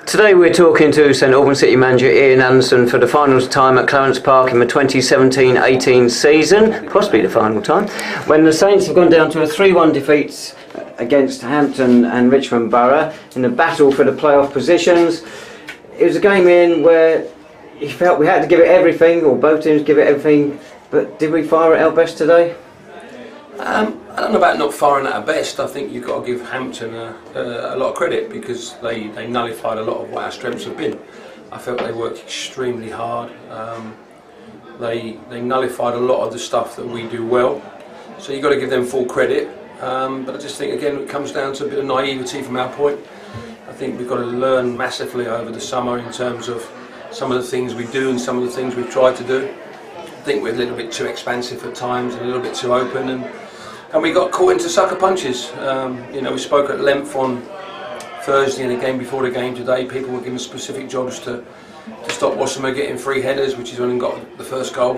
Today we're talking to St Albans City manager Ian Allinson for the final time at Clarence Park in the 2017-18 season, possibly the final time, when the Saints have gone down to a 3-1 defeat against Hampton and Richmond Borough in the battle for the playoff positions. It was a game in where you felt we had to give it everything, or both teams give it everything, but did we fire at our best today? I don't know about not firing at our best. I think you've got to give Hampton a lot of credit because they nullified a lot of what our strengths have been. I felt they worked extremely hard. They nullified a lot of the stuff that we do well. So you've got to give them full credit. But I just think again it comes down to a bit of naivety from our point. I think we've got to learn massively over the summer in terms of some of the things we do and some of the things we've tried to do. I think we're a little bit too expansive at times and a little bit too open, and we got caught into sucker punches. You know, we spoke at length on Thursday and again before the game today. People were given specific jobs to stop Wassemer getting free headers, which is when he got the first goal.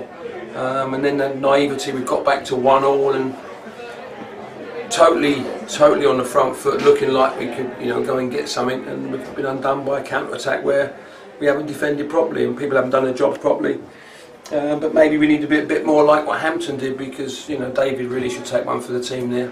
And then the naivety, we got back to 1-1 and totally on the front foot, looking like we could, you know, go and get something, and we've been undone by a counter-attack where we haven't defended properly and people haven't done their jobs properly. But maybe we need to be a bit more like what Hampton did, because you know David really should take one for the team there.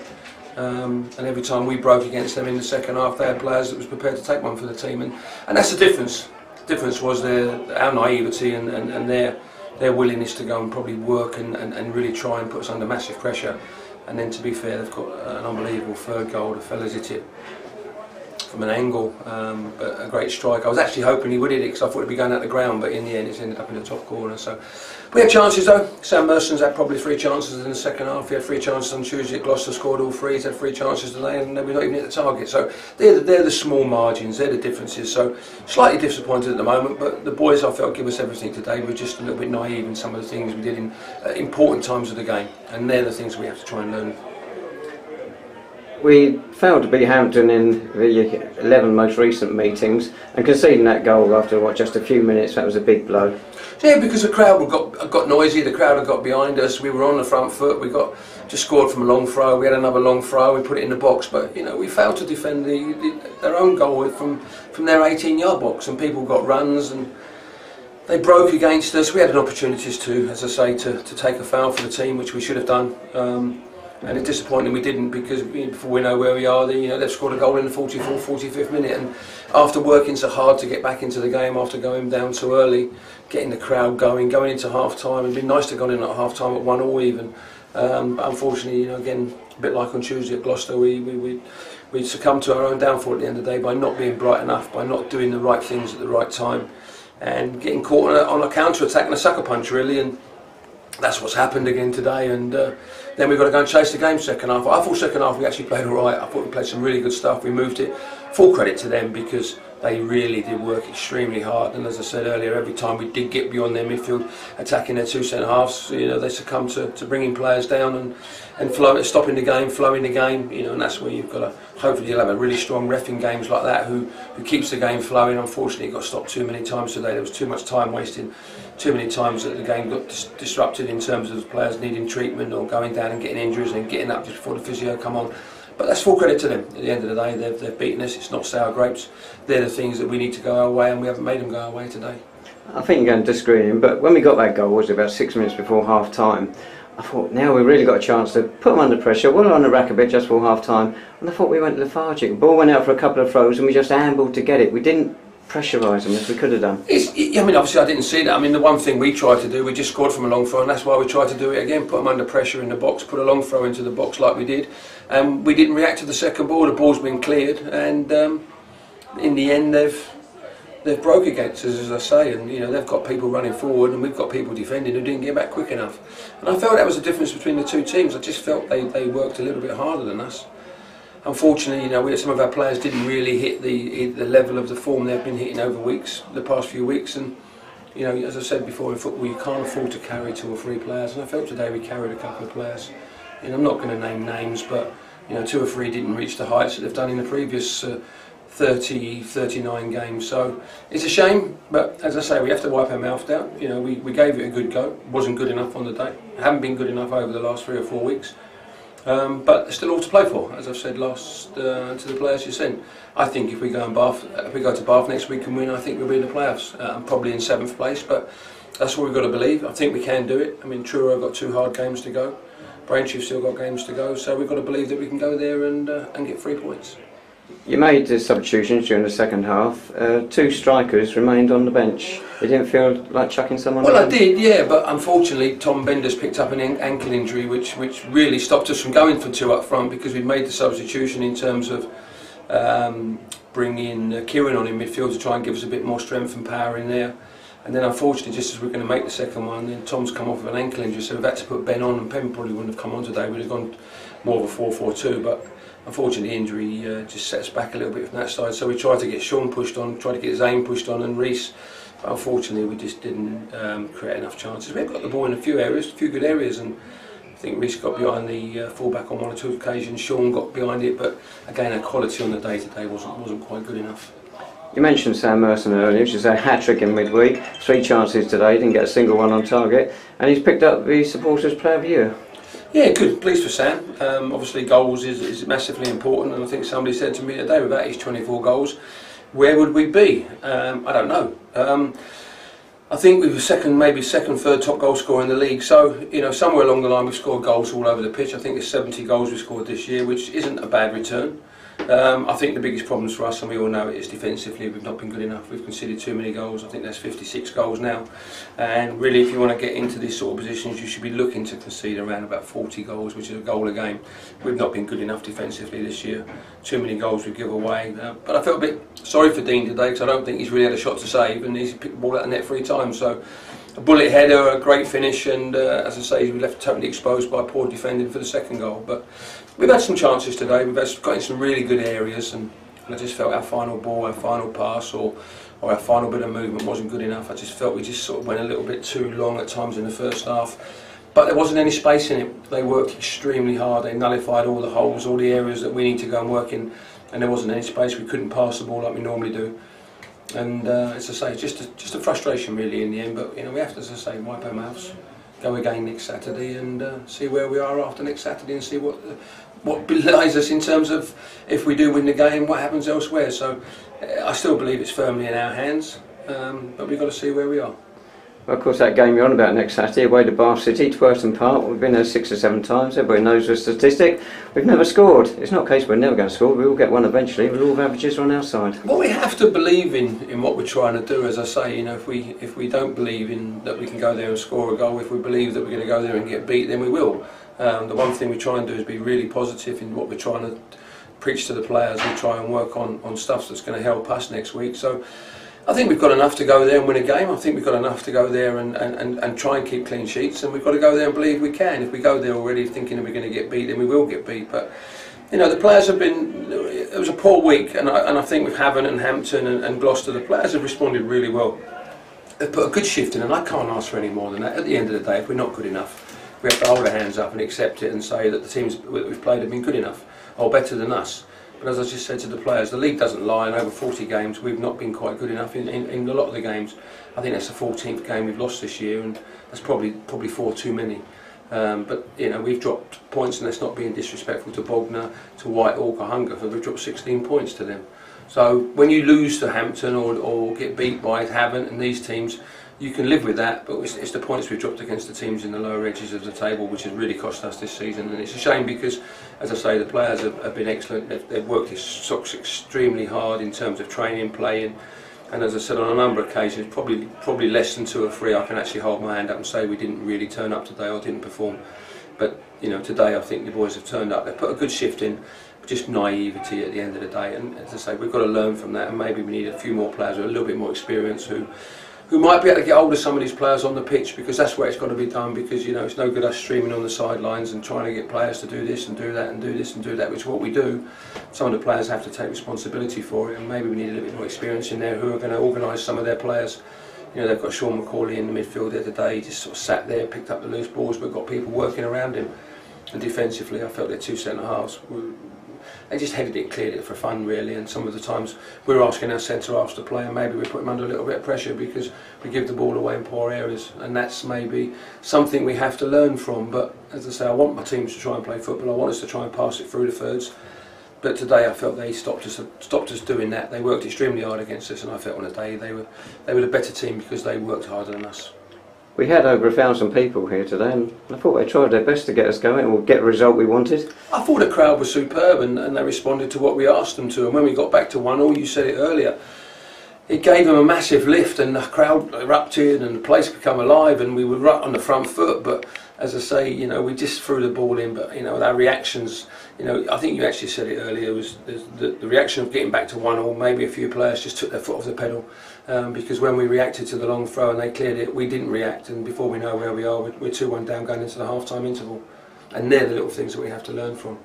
And every time we broke against them in the second half, they had players that was prepared to take one for the team, and that's the difference. The difference was our naivety and their willingness to go and probably work and really try and put us under massive pressure. And then to be fair, they've got an unbelievable third goal. The fella's hit it from an angle, but a great strike. I was actually hoping he would hit it because I thought it'd be going out the ground, but in the end it's ended up in the top corner. So we had chances though. Sam Merson's had probably 3 chances in the second half. He had 3 chances on Tuesday at Gloucester, scored all 3. He's had 3 chances today, and we're not even hit the target. So they're the small margins, they're the differences. So slightly disappointed at the moment, but the boys I felt give us everything today. We were just a little bit naive in some of the things we did in important times of the game, and they're the things we have to try and learn. We failed to beat Hampton in the 11 most recent meetings, and conceding that goal after what, just a few minutes, that was a big blow. Yeah, because the crowd got noisy, the crowd had got behind us, we were on the front foot, we just scored from a long throw, we had another long throw, we put it in the box, but you know, we failed to defend their own goal from their 18-yard box, and people got runs and they broke against us. We had an opportunities to, as I say, to take a foul for the team, which we should have done. And it's disappointing we didn't, because before we know where we are, you know, they've scored a goal in the 44th, 45th minute, and after working so hard to get back into the game, after going down so early, getting the crowd going into half time, it'd been nice to go in at half time at 1-1 even. But unfortunately, you know, again, a bit like on Tuesday at Gloucester, we succumbed to our own downfall at the end of the day by not being bright enough, by not doing the right things at the right time, and getting caught on a counter-attack and a sucker punch really, and that's what's happened again today. And then we've got to go and chase the game second half. I thought second half we actually played alright. I thought we played some really good stuff. We moved it. Full credit to them, because they really did work extremely hard. And as I said earlier, every time we did get beyond their midfield, attacking their 2 centre halves, you know, they succumbed to bringing players down and stopping the game, flowing the game. You know, and that's where you've got to, hopefully you'll have a really strong ref in games like that who keeps the game flowing. Unfortunately, it got stopped too many times today. There was too much time wasted. Too many times that the game got disrupted in terms of players needing treatment or going down and getting injuries and getting up just before the physio come on. But that's full credit to them. At the end of the day, they've beaten us. It's not sour grapes. They're the things that we need to go our way, and we haven't made them go our way today. I think you're going to disagree with him, but when we got that goal, was it about 6 minutes before half time, I thought, now we've really got a chance to put them under pressure. We were on the rack a bit just before half time, and I thought we went lethargic. The ball went out for a couple of throws and we just ambled to get it. We didn't pressurise them as we could have done. I mean, obviously I didn't see that. I mean, the one thing we tried to do, we just scored from a long throw, and that's why we tried to do it again, put them under pressure in the box, put a long throw into the box like we did. We didn't react to the second ball. The ball's been cleared, and in the end they've broke against us, as I say, and you know, they've got people running forward and we've got people defending who didn't get back quick enough. And I felt that was the difference between the 2 teams. I just felt they worked a little bit harder than us. Unfortunately, you know, some of our players didn't really hit the level of the form they've been hitting over the past few weeks, and you know, as I said before, in football you can't afford to carry 2 or 3 players, and I felt today we carried a couple of players. You know, I'm not going to name names, but you know, 2 or 3 didn't reach the heights that they've done in the previous 30, 39 games. So it's a shame, but as I say, we have to wipe our mouth down. You know, we gave it a good go. It wasn't good enough on the day. It hasn't been good enough over the last 3 or 4 weeks. but there's still all to play for, as I've said last to the players you sent. I think if we go to Bath next week and win, I think we'll be in the playoffs, probably in 7th place. But that's what we've got to believe. I think we can do it. I mean, Truro have got 2 hard games to go. Braintree have still got games to go, so we've got to believe that we can go there and get 3 points. You made the substitutions during the second half. 2 strikers remained on the bench. It didn't feel like chucking someone Well, in? I did, yeah, but unfortunately Tom Bender's picked up an ankle injury which really stopped us from going for 2 up front, because we made the substitution in terms of bringing Kieran on in midfield to try and give us a bit more strength and power in there. And then unfortunately, just as we're going to make the second one, then Tom's come off with an ankle injury, so we've had to put Ben on, and Ben probably wouldn't have come on today. We'd have gone more of a 4-4-2, but unfortunately the injury just sets back a little bit from that side. So we tried to get Sean pushed on, tried to get Zane pushed on, and Reece. But unfortunately, we just didn't create enough chances. We've got the ball in a few areas, a few good areas, and I think Reece got behind the fullback on 1 or 2 occasions. Sean got behind it, but again, our quality on the day-to-day wasn't quite good enough. You mentioned Sam Merson earlier, which is a hat-trick in midweek. 3 chances today, didn't get a single one on target, and he's picked up the Supporters Player of the Year. Yeah, good. Pleased for Sam. Obviously, goals is massively important, and I think somebody said to me today, without his 24 goals, where would we be? I don't know. I think we were maybe second, third top goal scorer in the league. So, you know, somewhere along the line we've scored goals all over the pitch. I think there's 70 goals we scored this year, which isn't a bad return. I think the biggest problems for us, and we all know it, is defensively. We've not been good enough. We've conceded too many goals. I think that's 56 goals now. And really, if you want to get into these sort of positions, you should be looking to concede around about 40 goals, which is a goal a game. We've not been good enough defensively this year. Too many goals we give away. But I felt a bit sorry for Dean today, because I don't think he's really had a shot to save, and he's picked the ball out of the net 3 times. So a bullet header, a great finish, and as I say, we left totally exposed by poor defending for the second goal. But we've had some chances today. We've got in some really good areas, and I just felt our final ball, our final pass, or our final bit of movement wasn't good enough. I just felt we just sort of went a little bit too long at times in the first half. But there wasn't any space in it. They worked extremely hard. They nullified all the holes, all the areas that we need to go and work in, and there wasn't any space. We couldn't pass the ball like we normally do. And as I say, just a frustration really in the end. But you know, we have to, as I say, wipe our mouths, go again next Saturday, and see where we are after next Saturday, and see what belies us in terms of if we do win the game, what happens elsewhere. So I still believe it's firmly in our hands, but we've got to see where we are. Well, of course, that game you're on about next Saturday, away to Bath City, Twerton Park. We've been there 6 or 7 times. Everybody knows the statistic. We've never scored. It's not a case we're never going to score. We will get one eventually. The law of averages are on our side. Well, we have to believe in what we're trying to do. As I say, you know, if we don't believe in that we can go there and score a goal, if we believe that we're going to go there and get beat, then we will. The one thing we try and do is be really positive in what we're trying to preach to the players. We try and work on stuff that's going to help us next week. So I think we've got enough to go there and win a game. I think we've got enough to go there and try and keep clean sheets, and we've got to go there and believe we can. If we go there already thinking that we're going to get beat, then we will get beat. But you know, the players have been, it was a poor week, and I think with Hampton and Hampton and Gloucester, the players have responded really well. They've put a good shift in, and I can't ask for any more than that. At the end of the day, if we're not good enough, we have to hold our hands up and accept it and say that the teams that we've played have been good enough or better than us. But as I just said to the players, the league doesn't lie. In over 40 games, we've not been quite good enough in a lot of the games. I think that's the 14th game we've lost this year, and that's probably 4 too many. But you know, we've dropped points, and that's not being disrespectful to Bognor, to Whitehawk or Hungerford. We've dropped 16 points to them. So when you lose to Hampton or get beat by Hampton and these teams, you can live with that, but it's the points we've dropped against the teams in the lower edges of the table which has really cost us this season. And it's a shame because, as I say, the players have been excellent. They've worked their socks extremely hard in terms of training, playing, and as I said, on a number of occasions, probably less than 2 or 3, I can actually hold my hand up and say we didn't really turn up today or didn't perform. But you know, today I think the boys have turned up. They've put a good shift in, just naivety at the end of the day. And as I say, we've got to learn from that, and maybe we need a few more players with a little bit more experience who might be able to get hold of some of these players on the pitch, because that's where it's got to be done. Because you know, it's no good us streaming on the sidelines and trying to get players to do this and do that and do this and do that, which is what we do. Some of the players have to take responsibility for it, and maybe we need a little bit more experience in there who are going to organise some of their players. You know, they've got Sean McCauley in the midfield there today. He just sort of sat there, picked up the loose balls, but got people working around him. And defensively, I felt their 2 centre halves, they just headed it, cleared it for fun really. And some of the times we're asking our centre halves to play, and maybe we put them under a little bit of pressure because we give the ball away in poor areas, and that's maybe something we have to learn from. But as I say, I want my teams to try and play football. I want us to try and pass it through the thirds. But today I felt they stopped us doing that. They worked extremely hard against us, and I felt on the day they were the better team because they worked harder than us. We had over 1,000 people here today, and I thought they tried their best to get us going or get the result we wanted. I thought the crowd was superb, and they responded to what we asked them to. And when we got back to 1-1, you said it earlier, it gave them a massive lift, and the crowd erupted, and the place became alive, and we were right on the front foot. But as I say, you know, we just threw the ball in. But you know, our reactions, you know, I think you actually said it earlier, was the reaction of getting back to 1-1. Maybe a few players just took their foot off the pedal, because when we reacted to the long throw and they cleared it, we didn't react. And before we know where we are, we're 2-1 down going into the half-time interval. And they're the little things that we have to learn from.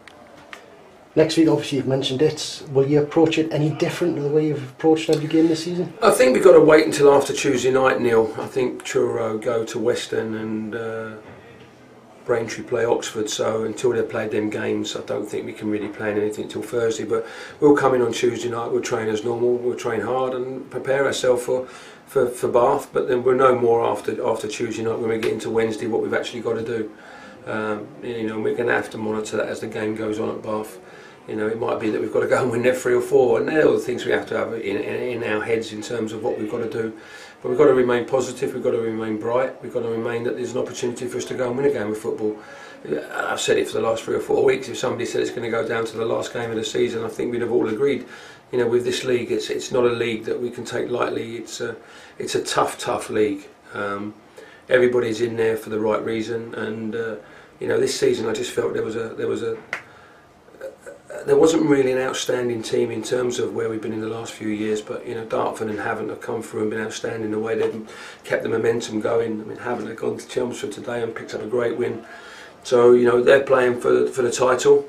Next week, obviously you've mentioned it, will you approach it any different to the way you've approached every game this season? I think we've got to wait until after Tuesday night, Neil. I think Truro go to Western and Braintree play Oxford, so until they've played them games I don't think we can really plan anything until Thursday. But we'll come in on Tuesday night, we'll train as normal, we'll train hard and prepare ourselves for Bath, but then we'll know more after Tuesday night when we get into Wednesday what we've actually got to do. You know, we're going to have to monitor that as the game goes on at Bath. You know, it might be that we've got to go and win there 3 or 4, and they're all the things we have to have in our heads in terms of what we've got to do. But we've got to remain positive, we've got to remain bright, we've got to remain that there's an opportunity for us to go and win a game of football. I've said it for the last 3 or 4 weeks. If somebody said it's going to go down to the last game of the season, I think we'd have all agreed. You know, with this league, it's not a league that we can take lightly. It's a tough league. Everybody's in there for the right reason, and you know, this season I just felt there wasn't really an outstanding team in terms of where we've been in the last few years, but you know, Dartford and Havant have come through and been outstanding the way they've kept the momentum going. I mean, Havant have gone to Chelmsford today and picked up a great win, so you know, they're playing for the title.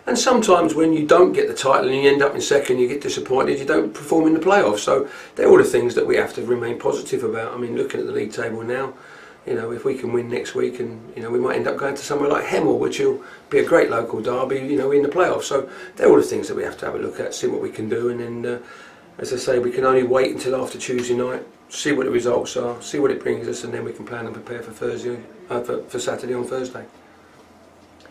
And sometimes when you don't get the title and you end up in second, you get disappointed, you don't perform in the playoffs. So they're all the things that we have to remain positive about. I mean, looking at the league table now, you know, if we can win next week, and you know, we might end up going to somewhere like Hemel, which will be a great local derby, you know, in the playoffs. So they're all the things that we have to have a look at, see what we can do, and then, as I say, we can only wait until after Tuesday night, see what the results are, see what it brings us, and then we can plan and prepare for Thursday, for Saturday on Thursday.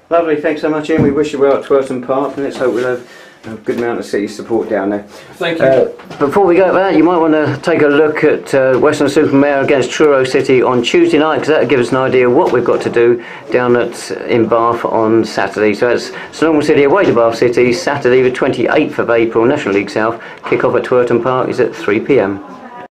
Lovely, thanks so much, Ian. We wish you well at Twerton Park, and let's hope we'll have a good amount of City support down there. Thank you. Before we go to that, you might want to take a look at Western-super-Mare against Truro City on Tuesday night, because that'll give us an idea of what we've got to do down in Bath on Saturday. So that's St Albans City away to Bath City, Saturday the 28th of April, National League South. Kick-off at Twerton Park is at 3 p.m.